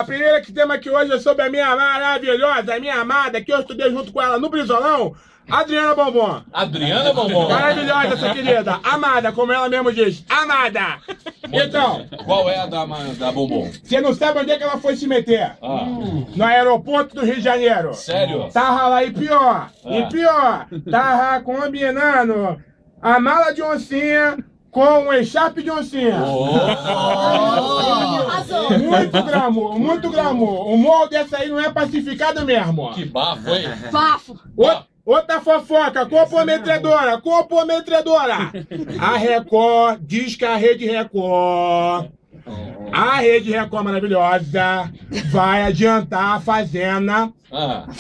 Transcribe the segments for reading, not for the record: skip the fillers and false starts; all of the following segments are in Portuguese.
primeira que temos aqui hoje é sobre a minha maravilhosa, a minha amada, que eu estudei junto com ela no Brizolão, Adriana Bombom. Adriana Bombom. Maravilhosa essa querida. Amada, como ela mesmo diz. Amada. Então, qual é a da Bombom? você não sabe onde é que ela foi se meter? No aeroporto do Rio de Janeiro. Sério? Tava lá e pior. E pior. Tava combinando a mala de oncinha com o echarpe de oncinha. Muito glamour, muito glamour. O morro dessa aí não é pacificado mesmo. Que bafo, hein? Bafo. Outra fofoca, comprometedora, comprometedora. A Record diz que a Rede Record, maravilhosa, vai adiantar a Fazenda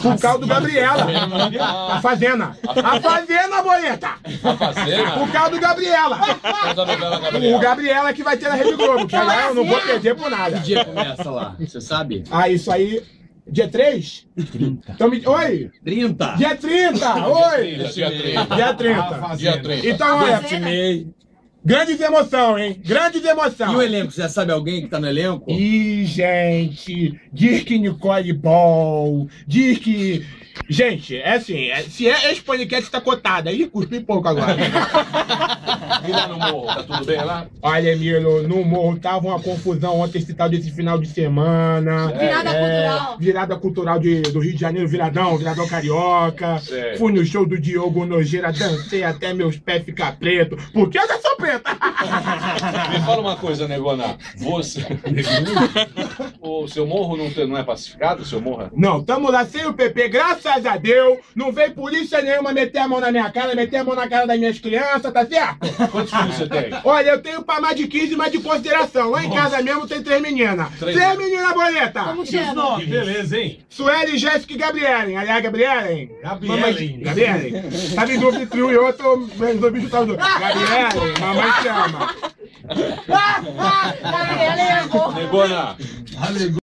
por causa do Gabriela. A Fazenda, Boleta. A Fazenda? Por causa do Gabriela. O Gabriela que vai ter na Rede Globo, que agora eu não vou perder por nada. Que dia começa lá? Você sabe? Ah, isso aí... Dia 3? 30. Então, oi! 30! Dia 30! Oi! Dia 30. Dia 30. Dia 30. Então, olha, grandes emoção, hein? Grandes emoção. E o elenco? Você já sabe alguém que tá no elenco? Ih, gente, diz que Nicole Ball, diz que... Gente, é assim, se esse podcast tá cotado, aí cuspi pouco agora. E lá no morro, tá tudo bem lá? Olha, Emílio, no morro tava uma confusão ontem, esse tal desse final de semana. Virada cultural. Virada cultural do Rio de Janeiro, viradão carioca. Certo. Fui no show do Diogo Nogueira, dancei até meus pés ficar preto. Porque eu já sou preta. Me fala uma coisa, Negona. Você... o seu morro não é pacificado, o seu morro? Não, tamo lá sem o PP, graças a Deus. Não veio polícia nenhuma meter a mão na minha cara, meter a mão na cara das minhas crianças, tá certo? Quantos filhos você tem? Olha, eu tenho pra mais de 15, mas de consideração. Lá em casa mesmo tem 3 meninas. 3 meninas, Boleta. Como chama? Que beleza, hein? Sueli, Jéssica e Gabrielen. Aliás, Gabrielen. Gabrielen. Gabrielen. Tava em dúvida entre um e outro, mas os bichos estavam Gabrielen, mamãe te ama. Gabriela e amor. Negona.